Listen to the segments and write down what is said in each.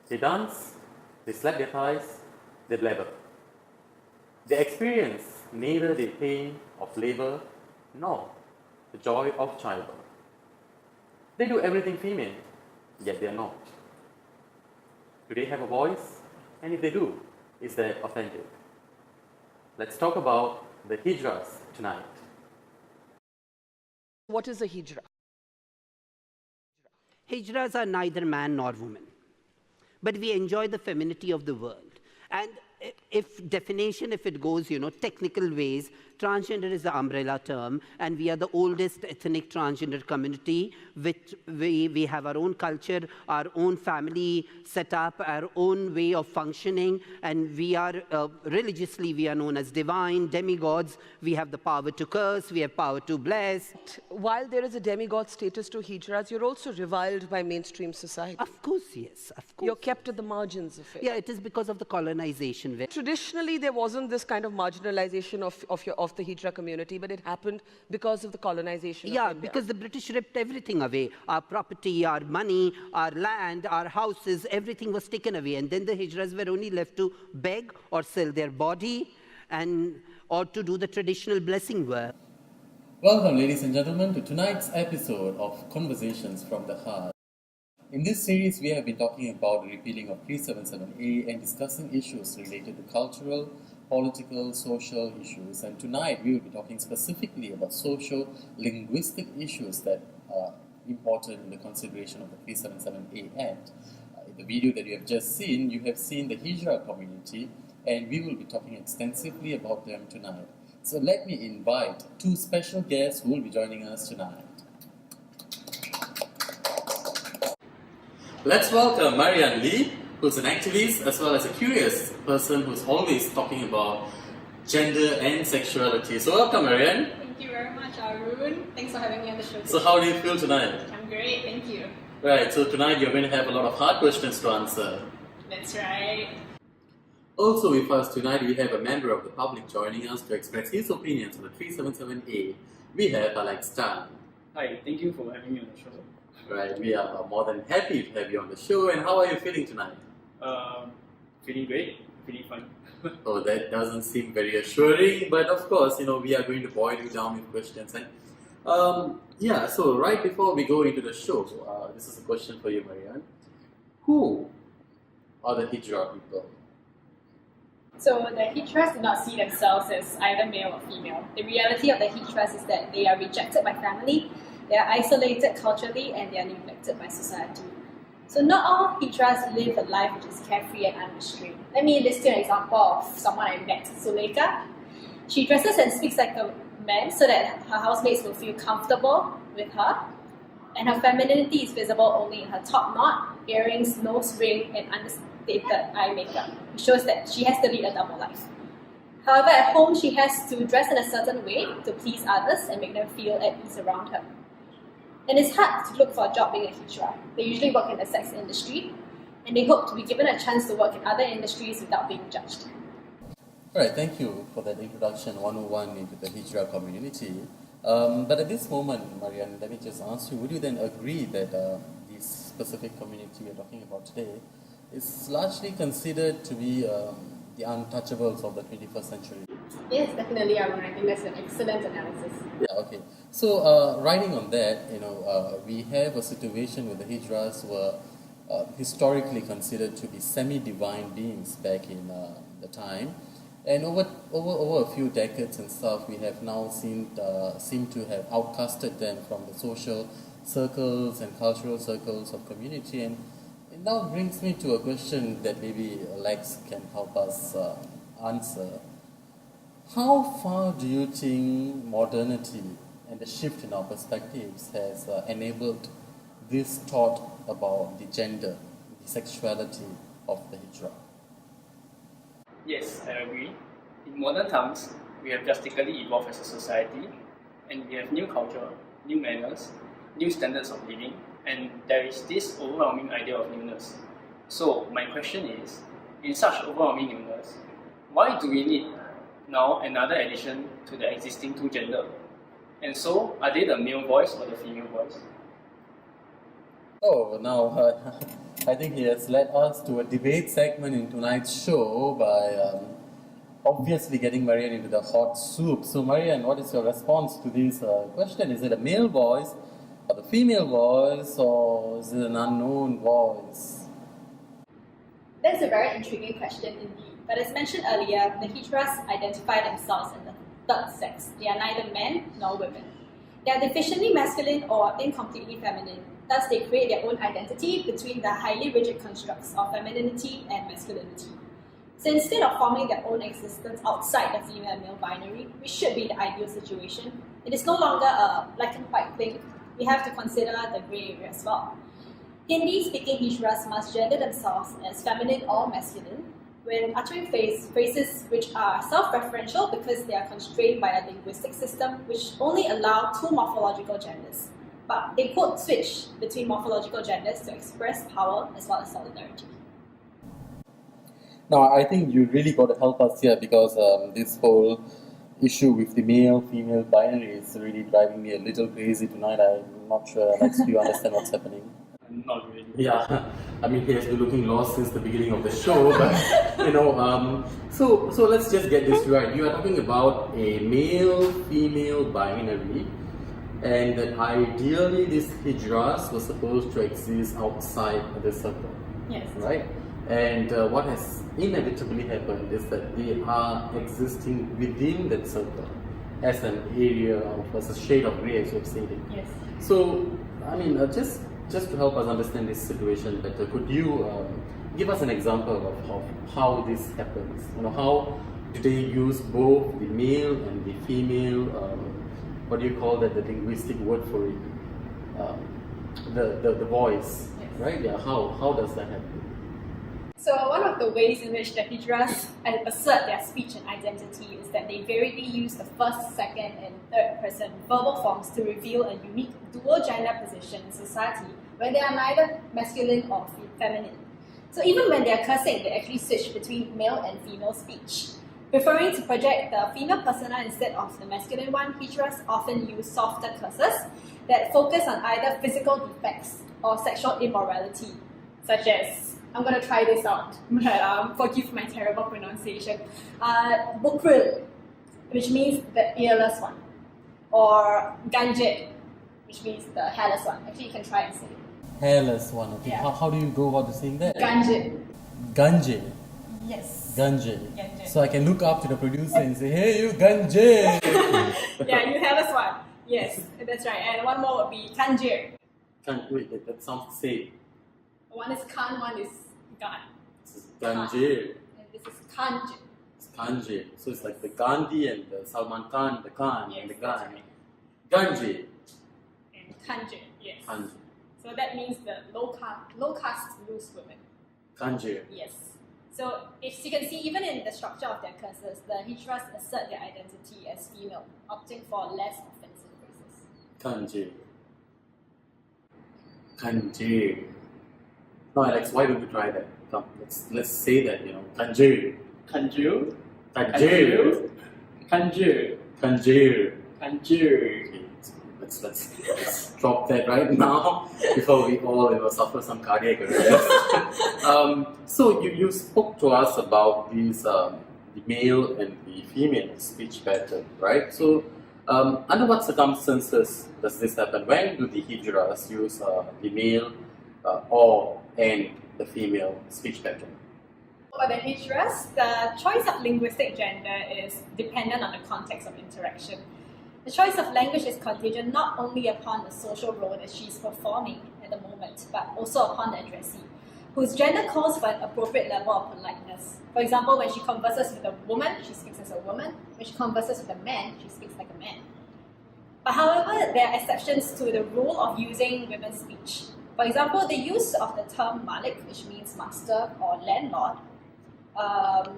They dance, they slap their thighs, they blabber. They experience neither the pain of labor nor the joy of childbirth. They do everything female, yet they are not. Do they have a voice? And if they do, is that authentic? Let's talk about the Hijras tonight. What is a Hijra? Hijras are neither man nor woman, but we enjoy the femininity of the world. And if it goes, technical ways, transgender is the umbrella term, and we are the oldest ethnic transgender community, which we have our own culture, our own family setup, our own way of functioning, and we are, religiously, we are known as divine, demigods. We have the power to curse, we have power to bless. While there is a demigod status to Hijras, you're also reviled by mainstream society. Of course, yes, of course. You're kept at the margins of it. Yeah, it is because of the colonization. Traditionally, there wasn't this kind of marginalization of the Hijra community, but it happened because of the colonization of India. Because the British ripped everything away. Our property, our money, our land, our houses, everything was taken away. And then the Hijras were only left to beg or sell their body or to do the traditional blessing work. Welcome, ladies and gentlemen, to tonight's episode of Conversations from the Heart. In this series, we have been talking about the repealing of 377A and discussing issues related to cultural, political, social issues. And tonight, we will be talking specifically about social-linguistic issues that are important in the consideration of the 377A Act. In the video that you have just seen, you have seen the Hijra community, and we will be talking extensively about them tonight. So let me invite two special guests who will be joining us tonight. Let's welcome Marianne Lee, who's an activist as well as a curious person who's always talking about gender and sexuality. So welcome, Marianne. Thank you very much, Arun. Thanks for having me on the show. So how do you feel tonight? I'm great, thank you. Right, so tonight you're going to have a lot of hard questions to answer. That's right. Also with us tonight, we have a member of the public joining us to express his opinions on the 377A. We have Alex Tan. Hi, thank you for having me on the show. Right, we are more than happy to have you on the show. And how are you feeling tonight? Feeling great, feeling fun. Oh, that doesn't seem very assuring, but of course, we are going to boil you down with questions. And so right before we go into the show, this is a question for you, Marianne. Who are the Hijra people? So the Hijras do not see themselves as either male or female. The reality of the Hijras is that they are rejected by family, they are isolated culturally, and they are neglected by society. So not all Hijras live a life which is carefree and unrestrained. Let me list you an example of someone I met, Suleika. She dresses and speaks like a man so that her housemates will feel comfortable with her, and her femininity is visible only in her top knot, earrings, nose ring, and understated eye makeup, which shows that she has to lead a double life. However, at home she has to dress in a certain way to please others and make them feel at ease around her. And it's hard to look for a job being a Hijra. They usually work in the sex industry, and they hope to be given a chance to work in other industries without being judged. Alright, thank you for that introduction 101 into the Hijra community. But at this moment, Marianne, let me just ask you, would you then agree that this specific community we're talking about today is largely considered to be the untouchables of the 21st century? Yes, definitely, Arun. I think that's an excellent analysis. Yeah, okay. So, riding on that, we have a situation where the Hijras were historically considered to be semi-divine beings back in the time. And over a few decades and stuff, we have now seem to have outcasted them from the social circles and cultural circles of community. And it now brings me to a question that maybe Alex can help us answer. How far do you think modernity and the shift in our perspectives has enabled this thought about the gender, the sexuality of the Hijra? Yes, I agree. In modern times, we have drastically evolved as a society, and we have new culture, new manners, new standards of living, and there is this overwhelming idea of newness. So, my question is, in such overwhelming newness, why do we need now another addition to the existing two gender? And so, are they the male voice or the female voice? Oh, now I think he has led us to a debate segment in tonight's show by obviously getting Marianne into the hot soup. So, Marianne, what is your response to this question? Is it a male voice, or the female voice, or is it an unknown voice? That's a very intriguing question indeed. But as mentioned earlier, the Hijras identify themselves as the third sex. They are neither men nor women. They are deficiently masculine or incompletely feminine. Thus, they create their own identity between the highly rigid constructs of femininity and masculinity. So instead of forming their own existence outside the female and male binary, which should be the ideal situation, it is no longer a black and white thing. We have to consider the grey area as well. Hindi-speaking Hijras must gender themselves as feminine or masculine when uttering phrases which are self-referential because they are constrained by a linguistic system which only allow two morphological genders. But they could switch between morphological genders to express power as well as solidarity. Now, I think you really got to help us here because this whole issue with the male-female binary is really driving me a little crazy tonight. I'm not sure, Alex, do you understand what's happening? Not really. Yeah, I mean, he has been looking lost since the beginning of the show, but you know, so let's just get this right. You are talking about a male-female binary, and that ideally these hijras were supposed to exist outside the circle. Yes. Right? And what has inevitably happened is that they are existing within that circle as an area of, as a shade of grey, as you've said it. Yes. So, I mean, just to help us understand this situation better, could you give us an example of how this happens? You know, how do they use both the male and the female? What do you call that? The linguistic word for it, the voice, Yes. right? Yeah. How does that happen? So one of the ways in which the Hijras assert their speech and identity is that they variedly use the first, second, and third person verbal forms to reveal a unique dual gender position in society where they are neither masculine or feminine. So even when they are cursing, they actually switch between male and female speech. Preferring to project the female persona instead of the masculine one, Hijras often use softer curses that focus on either physical defects or sexual immorality, such as, I'm going to try this out, but forgive my terrible pronunciation, bukril, which means the earless one, or ganje, which means the hairless one. Actually, you can try and say it. Hairless one. Okay. Yeah. How do you go about saying that? Ganje. Ganje. Yes. Ganje. Ganje. So I can look up to the producer and say, "Hey, you Ganje." Yeah, you hairless one. Yes, that's right. And one more would be kanjir. Wait, that sounds the same. One is kan, one is gan. This is Ganje. And this is kanjir. It's Ganje. So it's like the Gandhi and the Salman Khan, the Khan Yes, and the that's Gan. right. Ganje. And kanjir, yes. Ganje. So that means the low caste loose women. Ganje. Yes. So if you can see, even in the structure of their curses, the Hijras assert their identity as female, opting for less offensive phrases. Ganje. Ganje. No, Alex, why don't we try that? Come, let's say that, you know. Ganje. Kanju. Ganje. Kanju. Ganje. Kanju. Okay, let's drop that right now before we all suffer some cardiac arrest. So you spoke to us about these the male and the female speech pattern, right? So under what circumstances does this happen? When do the Hijras use the male or and the female speech pattern? For the Hijras, the choice of linguistic gender is dependent on the context of interaction. The choice of language is contingent not only upon the social role that she is performing at the moment, but also upon the addressee, whose gender calls for an appropriate level of politeness. For example, when she converses with a woman, she speaks as a woman. When she converses with a man, she speaks like a man. But however, there are exceptions to the rule of using women's speech. For example, the use of the term malik, which means master or landlord, a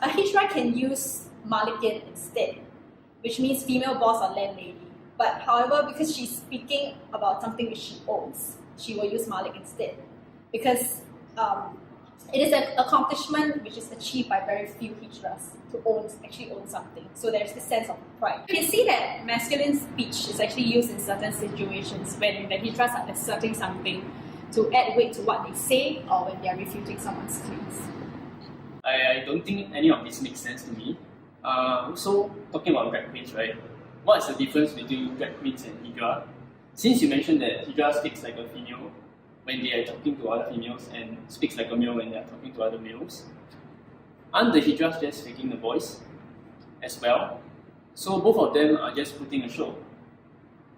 Hijra can use malikin instead, which means female boss or landlady. But however, because she's speaking about something which she owns, she will use malik instead. Because It is an accomplishment which is achieved by very few Hijras to actually own something. So there's this sense of pride. You can see that masculine speech is actually used in certain situations when the Hijras are asserting something to add weight to what they say or when they are refuting someone's claims. I don't think any of this makes sense to me. So, talking about drag queens, right? What is the difference between drag queens and Hijra? Since you mentioned that Hijra speaks like a female when they are talking to other females and speaks like a male when they are talking to other males, aren't the Hijras just faking the voice as well? So both of them are just putting a show.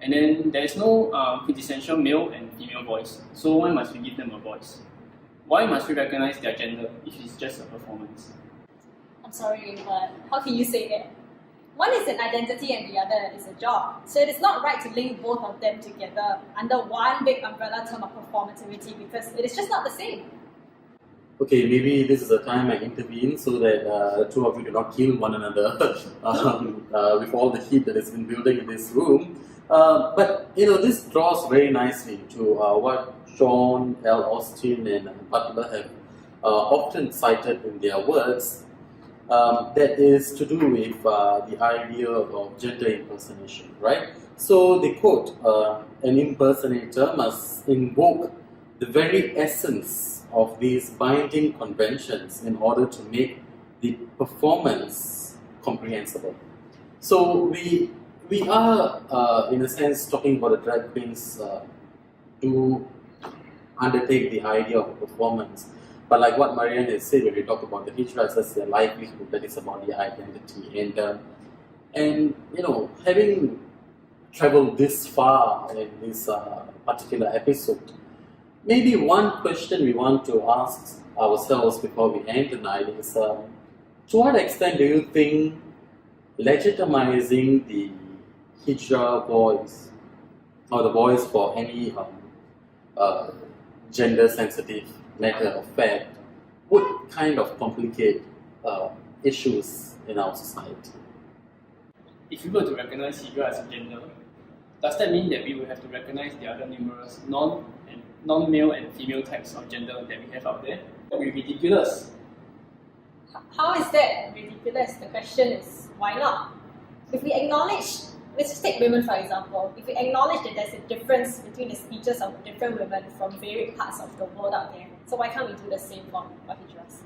And then there is no quintessential male and female voice. So why must we give them a voice? Why must we recognize their gender if it's just a performance? I'm sorry, but how can you say that? One is an identity and the other is a job. So it is not right to link both of them together under one big umbrella term of performativity because it is just not the same. Okay, maybe this is a time I intervene so that the two of you do not kill one another with all the heat that has been building in this room. But this draws very nicely to what Sean, L. Austin, and Butler have often cited in their works. That is to do with the idea of gender impersonation, right? So they quote, an impersonator must invoke the very essence of these binding conventions in order to make the performance comprehensible. So we are, in a sense, talking about the drag queens to undertake the idea of a performance. But like what Marianne has said, when we talk about the Hijras, that's their livelihood, that is about the identity. And having traveled this far in this particular episode, maybe one question we want to ask ourselves before we end tonight is, to what extent do you think legitimizing the Hijra voice, or the voice for any gender-sensitive matter of fact, would kind of complicate issues in our society? If we were to recognize Hijra as a gender, does that mean that we will have to recognize the other numerous non-male and female types of gender that we have out there? That would be ridiculous. How is that ridiculous? The question is, why not? If we acknowledge, let's just take women for example, if we acknowledge that there's a difference between the speeches of different women from varied parts of the world out there, so why can't we do the same for Hijras?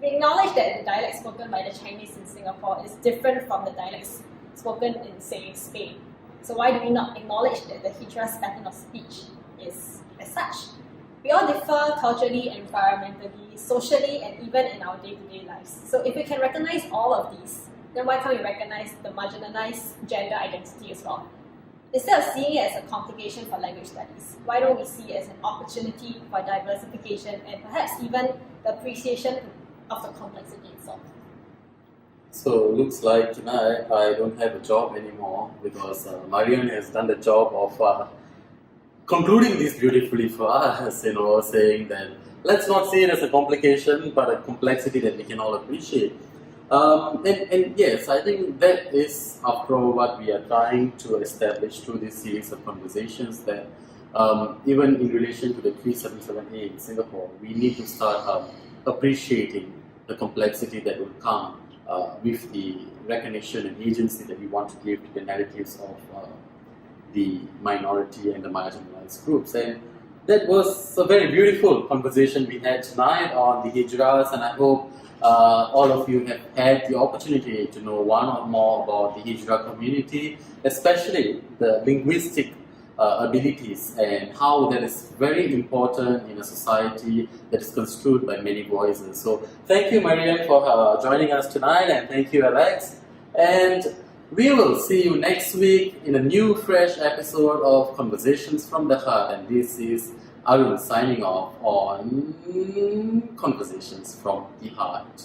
We acknowledge that the dialect spoken by the Chinese in Singapore is different from the dialects spoken in, say, Spain. So why do we not acknowledge that the Hijra's pattern of speech is as such? We all differ culturally, environmentally, socially, and even in our day-to-day lives. So if we can recognize all of these, then why can't we recognize the marginalized gender identity as well? Instead of seeing it as a complication for language studies, why don't we see it as an opportunity for diversification and perhaps even the appreciation of the complexity itself? So looks like tonight I don't have a job anymore because Marianne has done the job of concluding this beautifully for us, saying that let's not see it as a complication but a complexity that we can all appreciate. And yes, I think that is, after all, what we are trying to establish through this series of conversations, that even in relation to the 377A in Singapore, we need to start appreciating the complexity that will come with the recognition and agency that we want to give to the narratives of the minority and the marginalized groups. And that was a very beautiful conversation we had tonight on the Hijras, and I hope all of you have had the opportunity to know one or more about the Hijra community, especially the linguistic abilities and how that is very important in a society that is construed by many voices. So thank you, Marianne, for joining us tonight, and thank you, Alex. And we will see you next week in a new, fresh episode of Conversations from the Heart. And this is Arun signing off on Conversations from the Heart.